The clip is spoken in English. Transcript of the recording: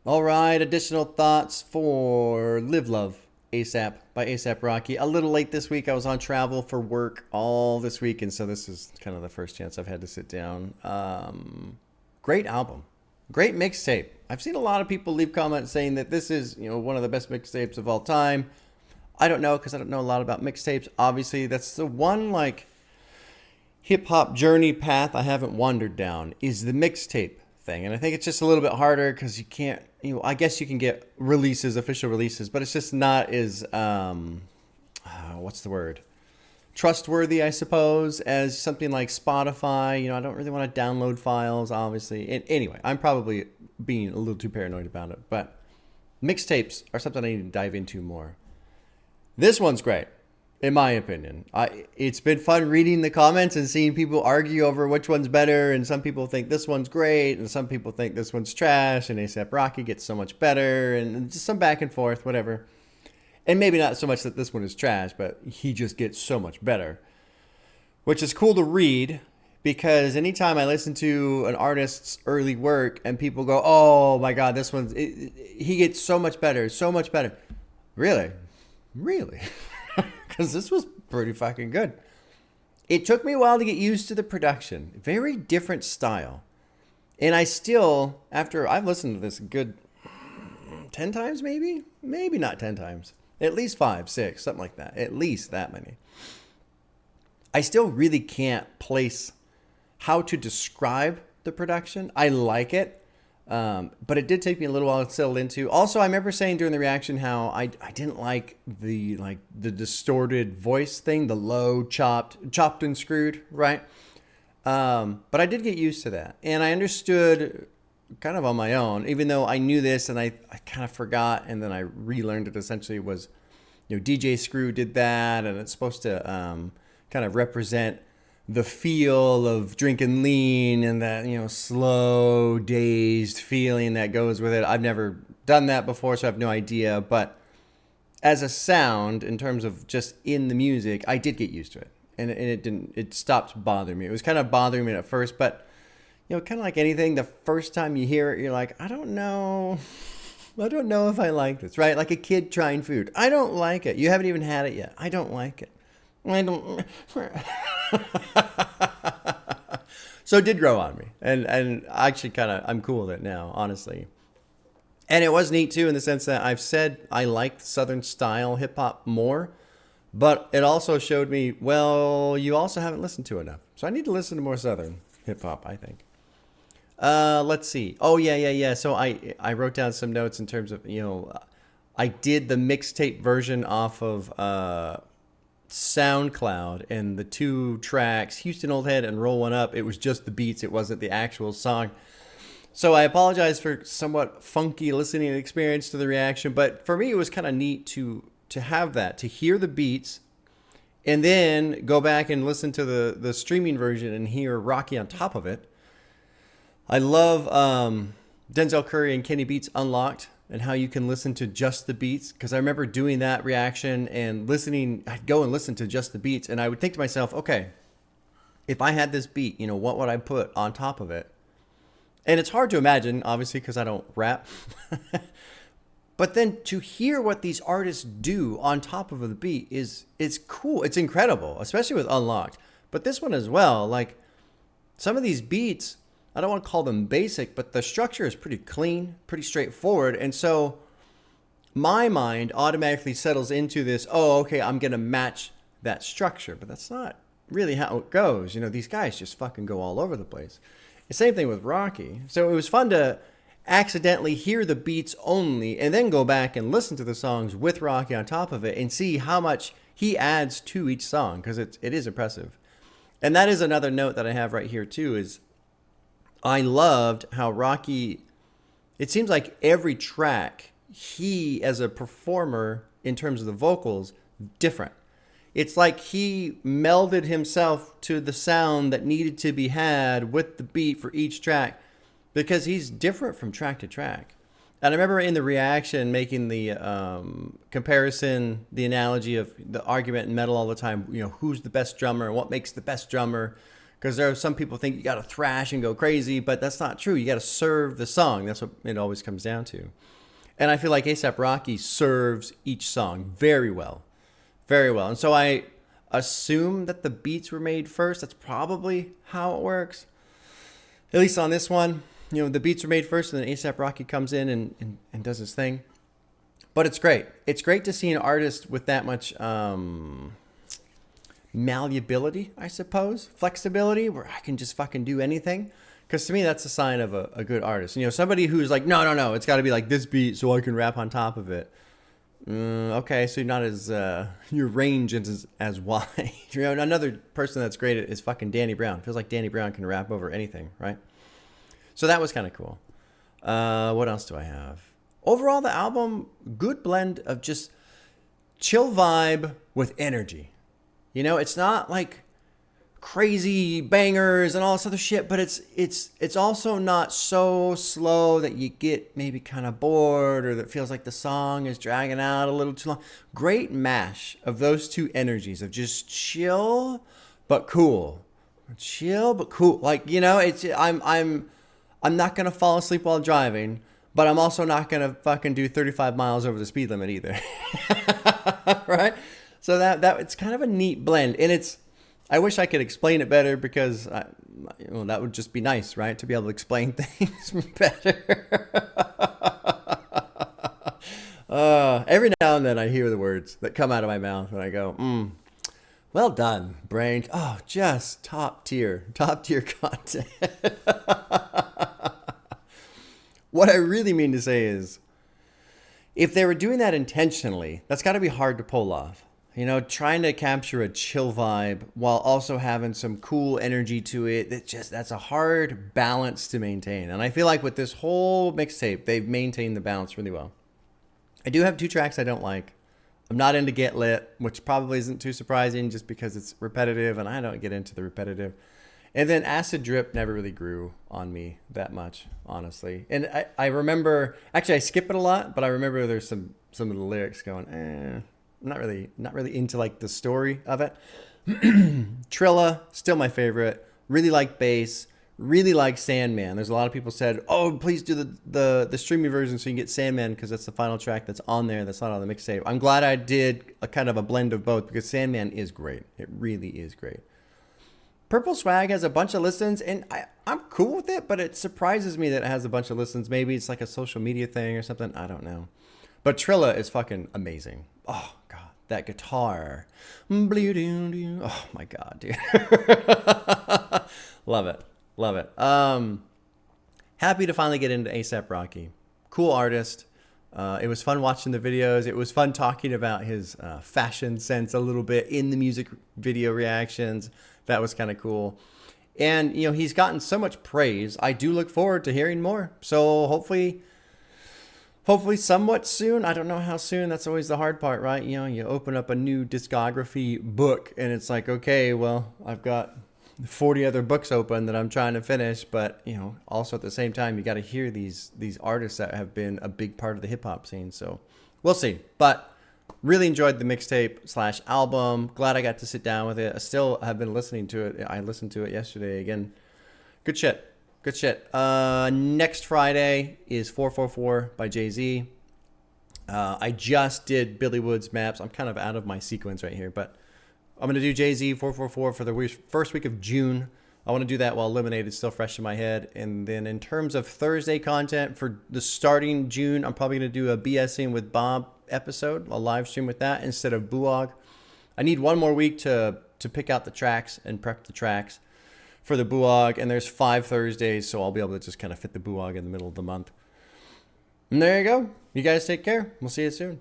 All right, additional thoughts for Live Love ASAP by ASAP Rocky. A little late this week. I was on travel for work all this week, and so this is kind of the first chance I've had to sit down. Great album. Great mixtape. I've seen a lot of people leave comments saying that this is, one of the best mixtapes of all time. I don't know because I don't know a lot about mixtapes. Obviously, that's the one like hip hop journey path I haven't wandered down is the mixtape thing. And I think it's just a little bit harder because you can't, I guess you can get releases, official releases, but it's just not as, what's the word? Trustworthy, I suppose, as something like Spotify. I don't really want to download files, obviously. Anyway, I'm probably being a little too paranoid about it, but mixtapes are something I need to dive into more. This one's great, in my opinion. It's been fun reading the comments and seeing people argue over which one's better, and some people think this one's great, and some people think this one's trash, and A$AP Rocky gets so much better, and just some back and forth, whatever. And maybe not so much that this one is trash, but he just gets so much better, which is cool to read, because anytime I listen to an artist's early work and people go, oh my God, this one's, he gets so much better, so much better. Really? Really? Because this was pretty fucking good. It took me a while to get used to the production. Very different style. And I still, after I've listened to this a good 10 times maybe? Maybe not 10 times. At least 5, 6, something like that. At least that many. I still really can't place how to describe the production. I like it. But it did take me a little while to settle into. Also, I remember saying during the reaction how I didn't like the distorted voice thing, the low chopped and screwed, right? But I did get used to that, and I understood kind of on my own, even though I knew this and I kind of forgot, and then I relearned it. Essentially, was DJ Screw did that, and it's supposed to kind of represent the feel of drinking lean and that, slow, dazed feeling that goes with it. I've never done that before, so I have no idea. But as a sound, in terms of just in the music, I did get used to it. And it stopped bothering me. It was kind of bothering me at first, but, kind of like anything, the first time you hear it, you're like, I don't know if I like this, right? Like a kid trying food. I don't like it. You haven't even had it yet. I don't like it. I don't. So it did grow on me, and actually I'm cool with it now, honestly. And it was neat too in the sense that I've said I like Southern style hip hop more, but it also showed me, well, you also haven't listened to enough. So I need to listen to more Southern hip hop, I think. Let's see. Oh yeah. So I wrote down some notes in terms of, I did the mixtape version off of SoundCloud, and the 2 tracks, Houston Old Head and Roll One Up, it was just the beats, it wasn't the actual song. So I apologize for somewhat funky listening experience to the reaction, but for me it was kind of neat to have that, to hear the beats and then go back and listen to the streaming version and hear Rocky on top of it. I love Denzel Curry and Kenny Beats Unlocked, and how you can listen to just the beats. Because I remember doing that reaction and listening. I'd go and listen to just the beats, and I would think to myself, okay, if I had this beat, what would I put on top of it? And it's hard to imagine, obviously, because I don't rap. But then to hear what these artists do on top of the beat it's cool. It's incredible, especially with Unlocked. But this one as well, like some of these beats, I don't want to call them basic, but the structure is pretty clean, pretty straightforward. And so my mind automatically settles into this, oh, okay, I'm going to match that structure. But that's not really how it goes. These guys just fucking go all over the place. The same thing with Rocky. So it was fun to accidentally hear the beats only and then go back and listen to the songs with Rocky on top of it and see how much he adds to each song, because it is impressive. And that is another note that I have right here too, is I loved how Rocky, it seems like every track, he as a performer in terms of the vocals, different. It's like he melded himself to the sound that needed to be had with the beat for each track, because he's different from track to track. And I remember in the reaction making the comparison, the analogy of the argument in metal all the time, who's the best drummer and what makes the best drummer, Because there are some people think you got to thrash and go crazy, but that's not true. You got to serve the song. That's what it always comes down to. And I feel like A$AP Rocky serves each song very well. Very well. And so I assume that the beats were made first. That's probably how it works. At least on this one, you know, the beats are made first and then A$AP Rocky comes in and does his thing. But it's great. It's great to see an artist with that much malleability, I suppose, flexibility, where I can just fucking do anything. Because to me, that's a sign of a good artist. You know, somebody who's like, no, it's got to be like this beat so I can rap on top of it. Okay, so you're not as, your range isn't as wide. You know, another person that's great is fucking Danny Brown. Feels like Danny Brown can rap over anything, right? So that was kind of cool. What else do I have? Overall, the album, good blend of just chill vibe with energy. You know, it's not like crazy bangers and all this other shit, but it's also not so slow that you get maybe kind of bored or that feels like the song is dragging out a little too long. Great mash of those two energies of just chill but cool. Chill but cool. Like, you know, it's I'm not going to fall asleep while driving, but I'm also not going to fucking do 35 miles over the speed limit either. Right? So that it's kind of a neat blend. And I wish I could explain it better because that would just be nice, right? To be able to explain things better. Every now and then I hear the words that come out of my mouth and I go, well done, brain. Oh, just top tier content. What I really mean to say is, if they were doing that intentionally, that's got to be hard to pull off. You know, trying to capture a chill vibe while also having some cool energy to it. That's a hard balance to maintain. And I feel like with this whole mixtape, they've maintained the balance really well. I do have 2 tracks I don't like. I'm not into Get Lit, which probably isn't too surprising just because it's repetitive and I don't get into the repetitive. And then Acid Drip never really grew on me that much, honestly. And I remember, actually I skip it a lot, but I remember there's some of the lyrics going, I'm not really into like the story of it. Trilla, still my favorite. Really like bass. Really like Sandman. There's a lot of people said, oh, please do the streaming version so you can get Sandman because that's the final track that's on there. That's not on the mixtape. I'm glad I did a kind of a blend of both because Sandman is great. It really is great. Purple Swag has a bunch of listens, and I'm cool with it, but it surprises me that it has a bunch of listens. Maybe it's like a social media thing or something. I don't know. But Trilla is fucking amazing. Oh, God. That guitar. Oh, my God, dude. Love it. Love it. Happy to finally get into A$AP Rocky. Cool artist. It was fun watching the videos. It was fun talking about his fashion sense a little bit in the music video reactions. That was kind of cool. And, you know, he's gotten so much praise. I do look forward to hearing more. So hopefully somewhat soon. I don't know how soon. That's always the hard part, right? You know, you open up a new discography book and it's like, okay, well, I've got 40 other books open that I'm trying to finish. But, you know, also at the same time, you got to hear these artists that have been a big part of the hip hop scene. So we'll see. But really enjoyed the mixtape / album. Glad I got to sit down with it. I still have been listening to it. I listened to it yesterday again. Good shit. Good shit. Next Friday is 444 by Jay-Z. I just did Billy Woods Maps. I'm kind of out of my sequence right here, but I'm going to do Jay-Z 444 for the first week of June. I want to do that while Lemonade is still fresh in my head. And then in terms of Thursday content for the starting June, I'm probably going to do a BSing with Bob episode. I'll live stream with that instead of Buog. I need one more week to pick out the tracks and prep the tracks for the Buog. And there's 5 Thursdays, so I'll be able to just kind of fit the Buog in the middle of the month. And there you go. You guys take care. We'll see you soon.